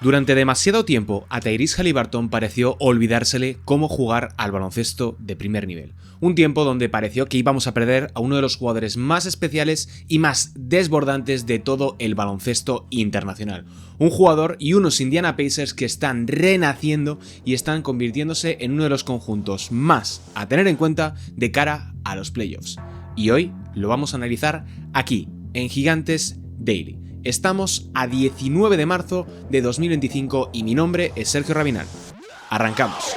Durante demasiado tiempo a Tyrese Haliburton pareció olvidársele cómo jugar al baloncesto de primer nivel. Un tiempo donde pareció que íbamos a perder a uno de los jugadores más especiales y más desbordantes de todo el baloncesto internacional. Un jugador y unos Indiana Pacers que están renaciendo y están convirtiéndose en uno de los conjuntos más a tener en cuenta de cara a los playoffs. Y hoy lo vamos a analizar aquí, en Gigantes Daily. Estamos a 19 de marzo de 2025 y mi nombre es Sergio Rabinal. Arrancamos.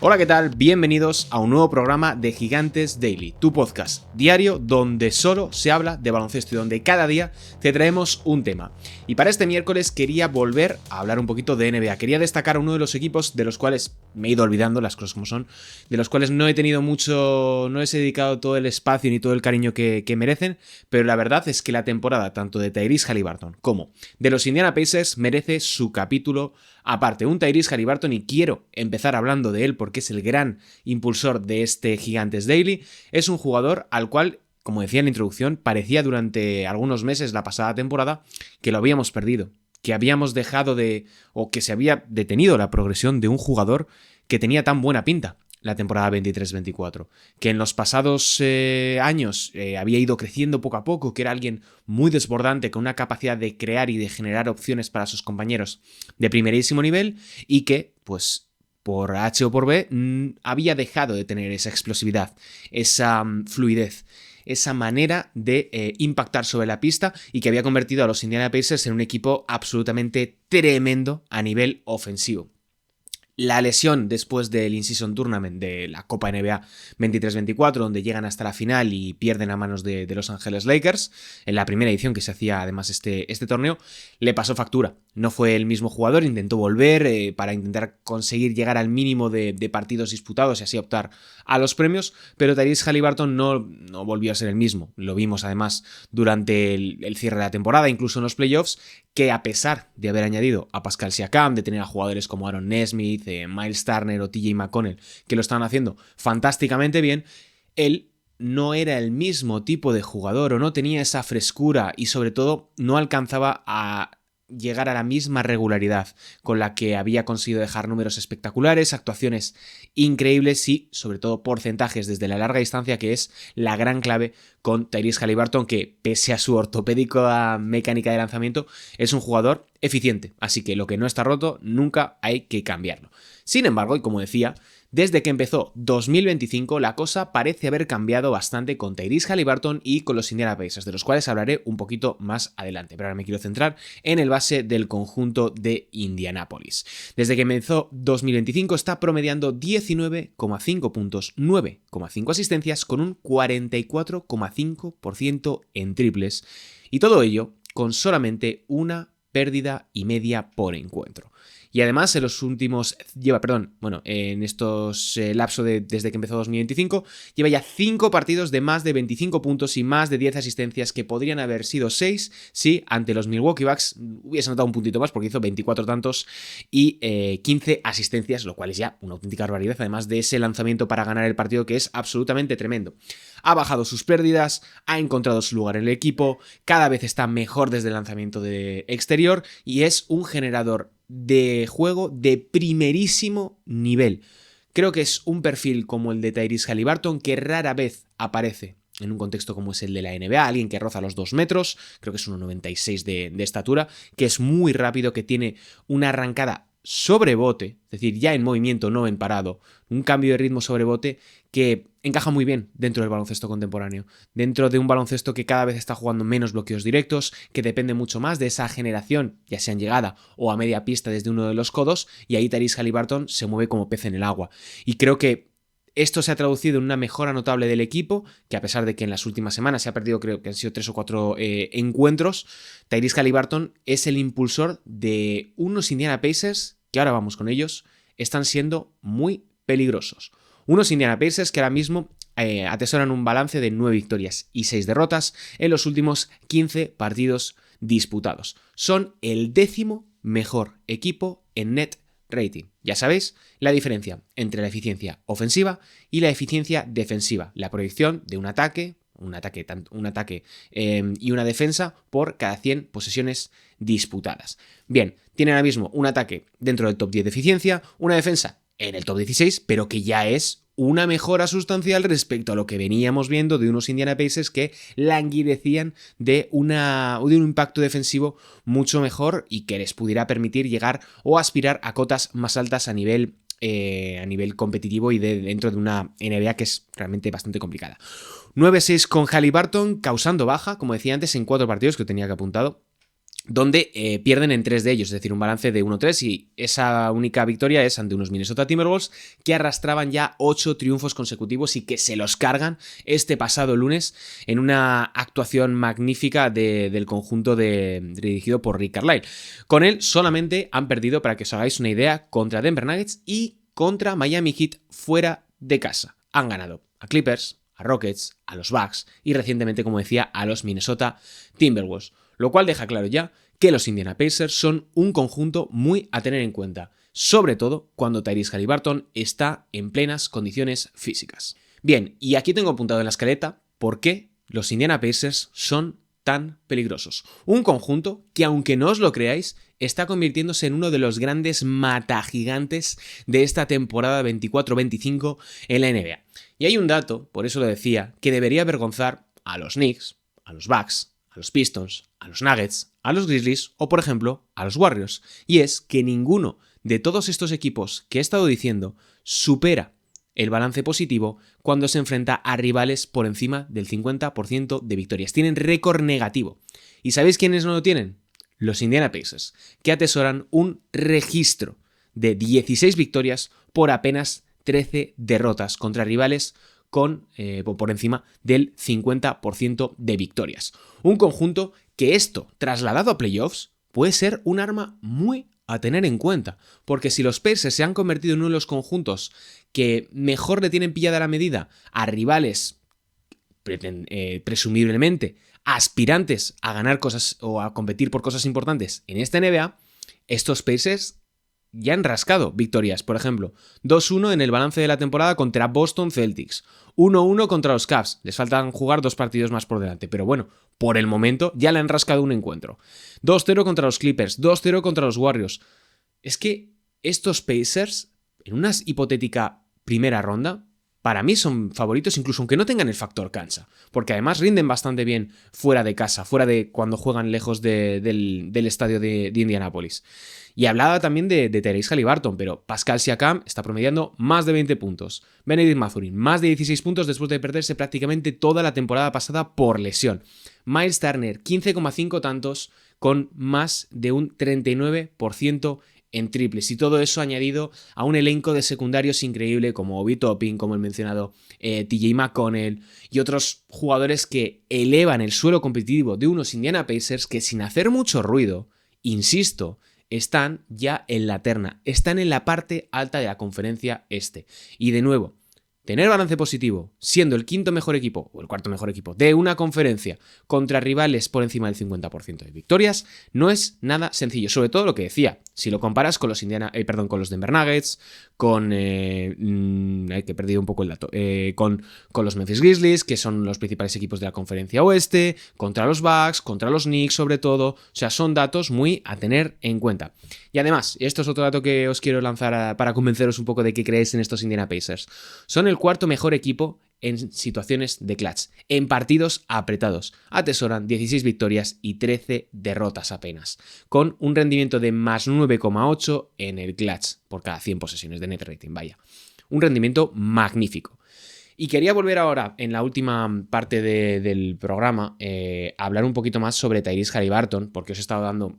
Hola, ¿qué tal? Bienvenidos a un nuevo programa de Gigantes Daily, tu podcast diario donde solo se habla de baloncesto y donde cada día te traemos un tema. Y para este miércoles quería volver a hablar un poquito de NBA. Quería destacar a uno de los equipos de los cuales me he ido olvidando, las cosas como son, de los cuales no he tenido mucho, no les he dedicado todo el espacio ni todo el cariño que merecen, pero la verdad es que la temporada tanto de Tyrese Haliburton como de los Indiana Pacers merece su capítulo aparte. Un Tyrese Haliburton, y quiero empezar hablando de él porque es el gran impulsor de este Gigantes Daily, es un jugador al cual, como decía en la introducción, parecía durante algunos meses la pasada temporada que lo habíamos perdido, que habíamos dejado de, o que se había detenido la progresión de un jugador que tenía tan buena pinta la temporada 23-24, que en los pasados años había ido creciendo poco a poco, que era alguien muy desbordante, con una capacidad de crear y de generar opciones para sus compañeros de primerísimo nivel, y que, pues, por H o por B, había dejado de tener esa explosividad, esa fluidez, esa manera de impactar sobre la pista, y que había convertido a los Indiana Pacers en un equipo absolutamente tremendo a nivel ofensivo. La lesión después del In-Season Tournament de la Copa NBA 23-24, donde llegan hasta la final y pierden a manos de Los Ángeles Lakers, en la primera edición que se hacía además este torneo, le pasó factura. No fue el mismo jugador, intentó volver para intentar conseguir llegar al mínimo de partidos disputados y así optar a los premios, pero Tyrese Haliburton no volvió a ser el mismo. Lo vimos además durante el cierre de la temporada, incluso en los playoffs, que a pesar de haber añadido a Pascal Siakam, de tener a jugadores como Aaron Nesmith, Miles Turner o TJ McConnell, que lo estaban haciendo fantásticamente bien, él no era el mismo tipo de jugador, o no tenía esa frescura, y sobre todo no alcanzaba a llegar a la misma regularidad con la que había conseguido dejar números espectaculares, actuaciones increíbles y sobre todo porcentajes desde la larga distancia, que es la gran clave con Tyrese Haliburton, que pese a su ortopédica mecánica de lanzamiento es un jugador eficiente, así que lo que no está roto nunca hay que cambiarlo. Sin embargo, y como decía, desde que empezó 2025 la cosa parece haber cambiado bastante con Tyrese Haliburton y con los Indiana Pacers, de los cuales hablaré un poquito más adelante, pero ahora me quiero centrar en el base del conjunto de Indianápolis. Desde que empezó 2025 está promediando 19,5 puntos, 9,5 asistencias, con un 44,5% en triples, y todo ello con solamente una pérdida y media por encuentro. Y además en estos lapso desde que empezó 2025, lleva ya 5 partidos de más de 25 puntos y más de 10 asistencias, que podrían haber sido 6 si ante los Milwaukee Bucks hubiese anotado un puntito más, porque hizo 24 tantos y 15 asistencias, lo cual es ya una auténtica barbaridad, además de ese lanzamiento para ganar el partido que es absolutamente tremendo. Ha bajado sus pérdidas, ha encontrado su lugar en el equipo, cada vez está mejor desde el lanzamiento de exterior y es un generador de juego de primerísimo nivel. Creo que es un perfil como el de Tyrese Haliburton que rara vez aparece en un contexto como es el de la NBA, alguien que roza los 2 metros, creo que es 1,96 de estatura, que es muy rápido, que tiene una arrancada sobre bote, es decir, ya en movimiento, no en parado, un cambio de ritmo sobre bote que encaja muy bien dentro del baloncesto contemporáneo, dentro de un baloncesto que cada vez está jugando menos bloqueos directos, que depende mucho más de esa generación, ya sea en llegada o a media pista desde uno de los codos, y ahí Tyrese Haliburton se mueve como pez en el agua. Y creo que esto se ha traducido en una mejora notable del equipo, que a pesar de que en las últimas semanas se ha perdido, creo que han sido 3 o 4 encuentros, Tyrese Haliburton es el impulsor de unos Indiana Pacers, que ahora vamos con ellos, están siendo muy peligrosos. Unos Indiana Pacers que ahora mismo atesoran un balance de 9 victorias y 6 derrotas en los últimos 15 partidos disputados. Son el 10º mejor equipo en net rating. Ya sabéis la diferencia entre la eficiencia ofensiva y la eficiencia defensiva, la proyección de un ataque y una defensa por cada 100 posesiones disputadas. Bien, tiene ahora mismo un ataque dentro del top 10 de eficiencia, una defensa en el top 16, pero que ya es una mejora sustancial respecto a lo que veníamos viendo de unos Indiana Pacers que languidecían de un impacto defensivo mucho mejor y que les pudiera permitir llegar o aspirar a cotas más altas a nivel competitivo y dentro de una NBA que es realmente bastante complicada. 9-6 con Haliburton, causando baja, como decía antes, en 4 partidos que tenía que apuntado, donde pierden en 3 de ellos, es decir, un balance de 1-3, y esa única victoria es ante unos Minnesota Timberwolves que arrastraban ya 8 triunfos consecutivos y que se los cargan este pasado lunes en una actuación magnífica del conjunto dirigido por Rick Carlisle. Con él solamente han perdido, para que os hagáis una idea, contra Denver Nuggets y contra Miami Heat fuera de casa. Han ganado a Clippers, a Rockets, a los Bucks y recientemente, como decía, a los Minnesota Timberwolves. Lo cual deja claro ya que los Indiana Pacers son un conjunto muy a tener en cuenta, sobre todo cuando Tyrese Haliburton está en plenas condiciones físicas. Bien, y aquí tengo apuntado en la escaleta por qué los Indiana Pacers son tan peligrosos. Un conjunto que, aunque no os lo creáis, está convirtiéndose en uno de los grandes matagigantes de esta temporada 24-25 en la NBA. Y hay un dato, por eso lo decía, que debería avergonzar a los Knicks, a los Bucks, a los Pistons, a los Nuggets, a los Grizzlies o, por ejemplo, a los Warriors. Y es que ninguno de todos estos equipos que he estado diciendo supera el balance positivo cuando se enfrenta a rivales por encima del 50% de victorias. Tienen récord negativo. ¿Y sabéis quiénes no lo tienen? Los Indiana Pacers, que atesoran un registro de 16 victorias por apenas 13 derrotas contra rivales por encima del 50% de victorias. Un conjunto que esto, trasladado a playoffs, puede ser un arma muy a tener en cuenta, porque si los Pacers se han convertido en uno de los conjuntos que mejor le tienen pillada la medida a rivales presumiblemente aspirantes a ganar cosas o a competir por cosas importantes en esta NBA, estos Pacers ya han rascado victorias. Por ejemplo, 2-1 en el balance de la temporada contra Boston Celtics, 1-1 contra los Cavs. Les faltan jugar 2 partidos más por delante, pero bueno, por el momento ya le han rascado un encuentro. 2-0 contra los Clippers, 2-0 contra los Warriors. Es que estos Pacers, en una hipotética primera ronda, para mí son favoritos incluso aunque no tengan el factor cancha, porque además rinden bastante bien fuera de casa, fuera de cuando juegan lejos del estadio de Indianápolis. Y hablaba también de Tyrese Haliburton, pero Pascal Siakam está promediando más de 20 puntos. Benedict Mathurin, más de 16 puntos después de perderse prácticamente toda la temporada pasada por lesión. Miles Turner, 15,5 tantos con más de un 39% en triples, y todo eso añadido a un elenco de secundarios increíble como Obi Toppin, como el mencionado TJ McConnell y otros jugadores que elevan el suelo competitivo de unos Indiana Pacers que, sin hacer mucho ruido, insisto, están ya en la terna, están en la parte alta de la conferencia este. Y de nuevo, tener balance positivo, siendo el quinto mejor equipo o el cuarto mejor equipo de una conferencia contra rivales por encima del 50% de victorias, no es nada sencillo. Sobre todo lo que decía, si lo comparas con los con los Denver Nuggets, que he perdido un poco el dato, con los Memphis Grizzlies, que son los principales equipos de la conferencia oeste, contra los Bucks, contra los Knicks sobre todo. O sea, son datos muy a tener en cuenta. Y además, esto es otro dato que os quiero lanzar para convenceros un poco de que creéis en estos Indiana Pacers. Son el cuarto mejor equipo en situaciones de clutch, en partidos apretados. Atesoran 16 victorias y 13 derrotas apenas, con un rendimiento de más 9,8 en el clutch por cada 100 posesiones de net rating. Vaya, un rendimiento magnífico. Y quería volver ahora, en la última parte del programa, a hablar un poquito más sobre Tyrese Haliburton, porque os he estado dando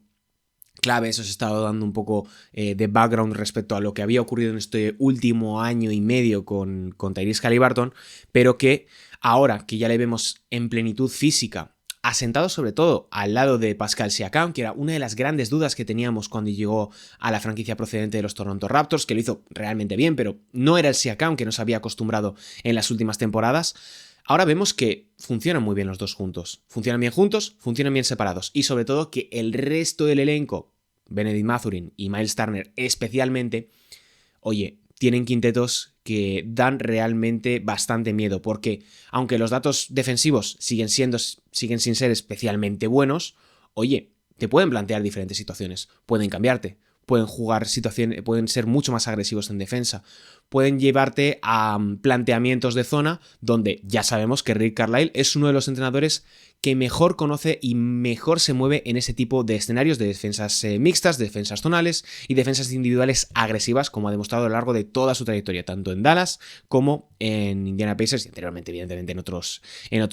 claves, os he estado dando un poco de background respecto a lo que había ocurrido en este último año y medio con Tyrese Haliburton, pero que ahora que ya le vemos en plenitud física, asentado sobre todo al lado de Pascal Siakam, que era una de las grandes dudas que teníamos cuando llegó a la franquicia procedente de los Toronto Raptors, que lo hizo realmente bien, pero no era el Siakam que nos había acostumbrado en las últimas temporadas. Ahora vemos que funcionan muy bien los dos juntos. Funcionan bien juntos, funcionan bien separados. Y sobre todo que el resto del elenco, Benedict Mathurin y Miles Turner especialmente, oye, tienen quintetos que dan realmente bastante miedo, porque aunque los datos defensivos siguen sin ser especialmente buenos, oye, te pueden plantear diferentes situaciones, pueden cambiarte, pueden jugar situaciones, pueden ser mucho más agresivos en defensa, pueden llevarte a planteamientos de zona donde ya sabemos que Rick Carlisle es uno de los entrenadores que mejor conoce y mejor se mueve en ese tipo de escenarios de defensas mixtas, de defensas zonales y defensas individuales agresivas, como ha demostrado a lo largo de toda su trayectoria, tanto en Dallas como en Indiana Pacers y anteriormente, evidentemente, en otros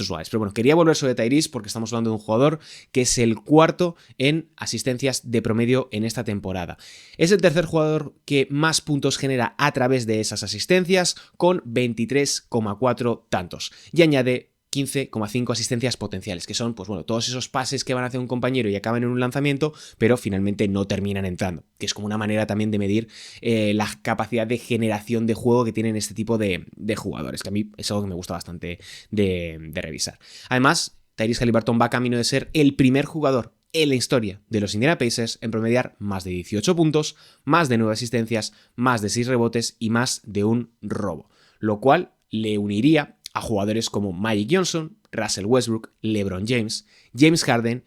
lugares. Pero bueno, quería volver sobre Tyrese porque estamos hablando de un jugador que es el cuarto en asistencias de promedio en esta temporada. Es el tercer jugador que más puntos genera a través de esas asistencias, con 23,4 tantos. Y añade 15,5 asistencias potenciales, que son, pues bueno, todos esos pases que van a hacer un compañero y acaban en un lanzamiento, pero finalmente no terminan entrando, que es como una manera también de medir la capacidad de generación de juego que tienen este tipo de jugadores, que a mí es algo que me gusta bastante de revisar. Además, Tyrese Haliburton va camino de ser el primer jugador en la historia de los Indiana Pacers en promediar más de 18 puntos, más de 9 asistencias, más de 6 rebotes y más de un robo, lo cual le uniría a jugadores como Magic Johnson, Russell Westbrook, LeBron James, James Harden,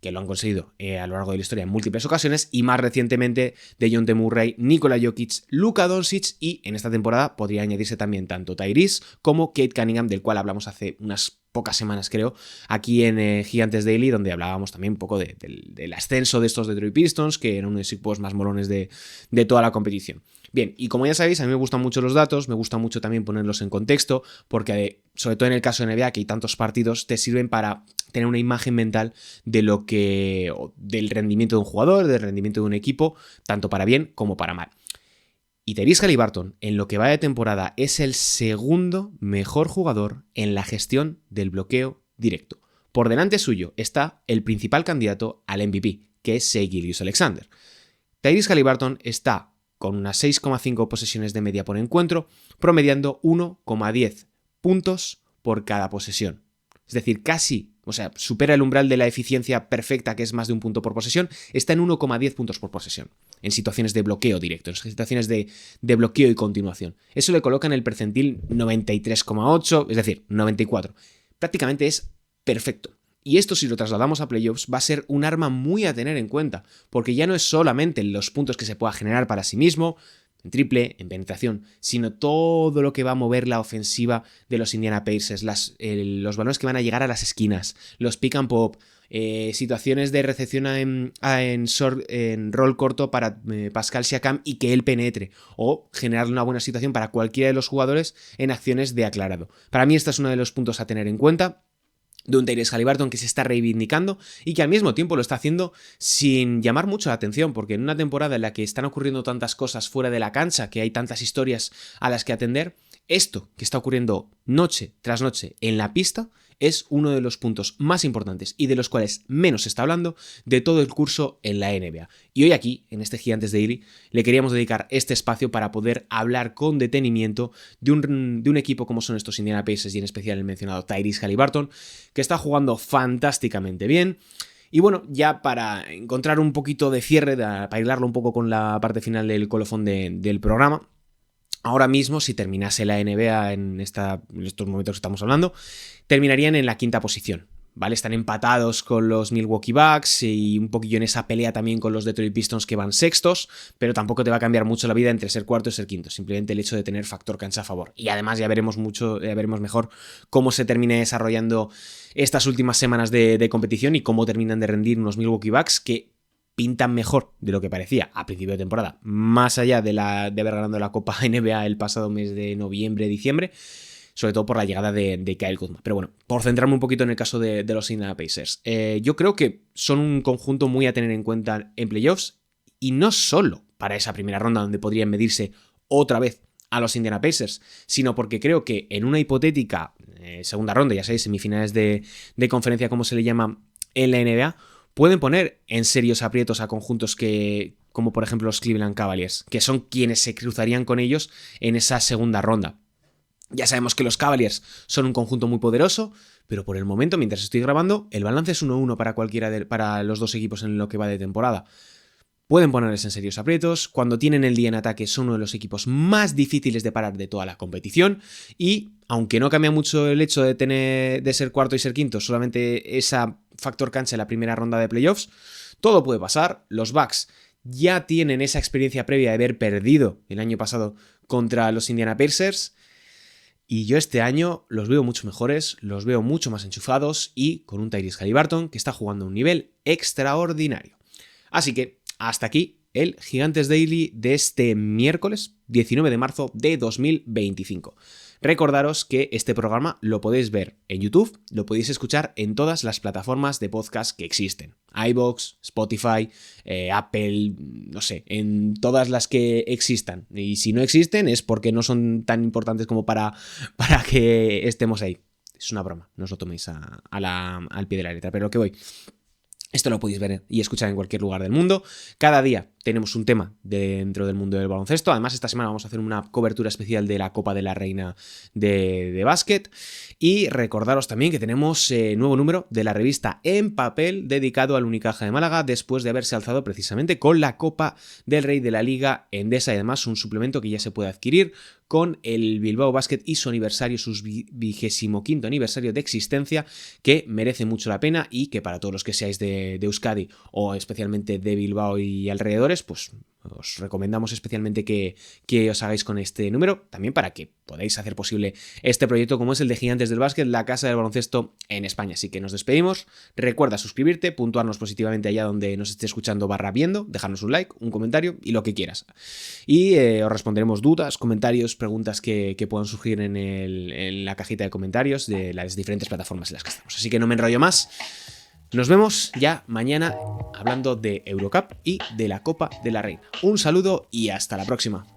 que lo han conseguido a lo largo de la historia en múltiples ocasiones, y más recientemente DeJounte Murray, Nikola Jokic, Luka Doncic, y en esta temporada podría añadirse también tanto Tyrese como Cade Cunningham, del cual hablamos hace unas pocas semanas, creo, aquí en Gigantes Daily, donde hablábamos también un poco del ascenso de estos Detroit Pistons, que eran unos equipos más molones de toda la competición. Bien, y como ya sabéis, a mí me gustan mucho los datos, me gusta mucho también ponerlos en contexto, porque sobre todo en el caso de NBA, que hay tantos partidos, te sirven para tener una imagen mental del rendimiento de un jugador, del rendimiento de un equipo, tanto para bien como para mal. Y Tyrese Haliburton, en lo que va de temporada, es el segundo mejor jugador en la gestión del bloqueo directo. Por delante suyo está el principal candidato al MVP, que es Shai Gilgeous-Alexander. Tyrese Haliburton está con unas 6,5 posesiones de media por encuentro, promediando 1,10 puntos por cada posesión. Es decir, supera el umbral de la eficiencia perfecta, que es más de un punto por posesión, está en 1,10 puntos por posesión, en situaciones de bloqueo directo, en situaciones de bloqueo y continuación. Eso le coloca en el percentil 93,8, es decir, 94. Prácticamente es perfecto. Y esto, si lo trasladamos a playoffs, va a ser un arma muy a tener en cuenta, porque ya no es solamente los puntos que se pueda generar para sí mismo, en triple, en penetración, sino todo lo que va a mover la ofensiva de los Indiana Pacers, los balones que van a llegar a las esquinas, los pick and pop, situaciones de recepción en rol corto para Pascal Siakam y que él penetre, o generar una buena situación para cualquiera de los jugadores en acciones de aclarado. Para mí este es uno de los puntos a tener en cuenta, de un Tyrese Haliburton que se está reivindicando y que al mismo tiempo lo está haciendo sin llamar mucho la atención, porque en una temporada en la que están ocurriendo tantas cosas fuera de la cancha, que hay tantas historias a las que atender, esto que está ocurriendo noche tras noche en la pista es uno de los puntos más importantes y de los cuales menos se está hablando de todo el curso en la NBA. Y hoy aquí, en este Gigantes Daily, le queríamos dedicar este espacio para poder hablar con detenimiento de un equipo como son estos Indiana Pacers y en especial el mencionado Tyrese Haliburton, que está jugando fantásticamente bien. Y bueno, ya para encontrar un poquito de cierre, para hilarlo un poco con la parte final del colofón del programa, ahora mismo, si terminase la NBA en estos momentos que estamos hablando, terminarían en la quinta posición, ¿vale? Están empatados con los Milwaukee Bucks y un poquillo en esa pelea también con los Detroit Pistons, que van sextos, pero tampoco te va a cambiar mucho la vida entre ser cuarto y ser quinto, simplemente el hecho de tener factor cancha a favor. Y además ya veremos mejor cómo se termine desarrollando estas últimas semanas de competición y cómo terminan de rendir unos Milwaukee Bucks que pintan mejor de lo que parecía a principio de temporada, más allá de haber ganado la Copa NBA el pasado mes de noviembre-diciembre, sobre todo por la llegada de Kyle Kuzma. Pero bueno, por centrarme un poquito en el caso de los Indiana Pacers, yo creo que son un conjunto muy a tener en cuenta en playoffs, y no solo para esa primera ronda donde podrían medirse otra vez a los Indiana Pacers, sino porque creo que en una hipotética segunda ronda, ya sabéis, semifinales de conferencia, como se le llama en la NBA, pueden poner en serios aprietos a conjuntos como por ejemplo los Cleveland Cavaliers, que son quienes se cruzarían con ellos en esa segunda ronda. Ya sabemos que los Cavaliers son un conjunto muy poderoso, pero por el momento, mientras estoy grabando, el balance es 1-1 para los dos equipos en lo que va de temporada. pueden ponerles en serios aprietos. Cuando tienen el día en ataque son uno de los equipos más difíciles de parar de toda la competición y, aunque no cambia mucho el hecho de ser cuarto y ser quinto, solamente ese factor cancha en la primera ronda de playoffs, todo puede pasar. Los Bucks ya tienen esa experiencia previa de haber perdido el año pasado contra los Indiana Pacers y yo este año los veo mucho mejores, los veo mucho más enchufados y con un Tyrese Haliburton que está jugando a un nivel extraordinario. Así que hasta aquí el Gigantes Daily de este miércoles 19 de marzo de 2025. Recordaros que este programa lo podéis ver en YouTube, lo podéis escuchar en todas las plataformas de podcast que existen. iVoox, Spotify, Apple, no sé, en todas las que existan. Y si no existen es porque no son tan importantes como para que estemos ahí. Es una broma, no os lo toméis al pie de la letra, pero lo que voy. Esto lo podéis ver y escuchar en cualquier lugar del mundo. Cada día tenemos un tema dentro del mundo del baloncesto. Además, esta semana vamos a hacer una cobertura especial de la Copa de la Reina de básquet. Y recordaros también que tenemos nuevo número de la revista en papel dedicado al Unicaja de Málaga después de haberse alzado precisamente con la Copa del Rey de la Liga Endesa y además un suplemento que ya se puede adquirir con el Bilbao Basket y su aniversario, su 25º aniversario de existencia, que merece mucho la pena y que para todos los que seáis de Euskadi o especialmente de Bilbao y alrededores, pues os recomendamos especialmente que os hagáis con este número, también para que podáis hacer posible este proyecto como es el de Gigantes del Básquet, la casa del baloncesto en España. Así que nos despedimos, recuerda suscribirte, puntuarnos positivamente allá donde nos esté escuchando / viendo, dejarnos un like, un comentario y lo que quieras. Y os responderemos dudas, comentarios, preguntas que puedan surgir en la cajita de comentarios de las diferentes plataformas en las que estamos. Así que no me enrollo más. Nos vemos ya mañana hablando de Eurocup y de la Copa de la Reina. Un saludo y hasta la próxima.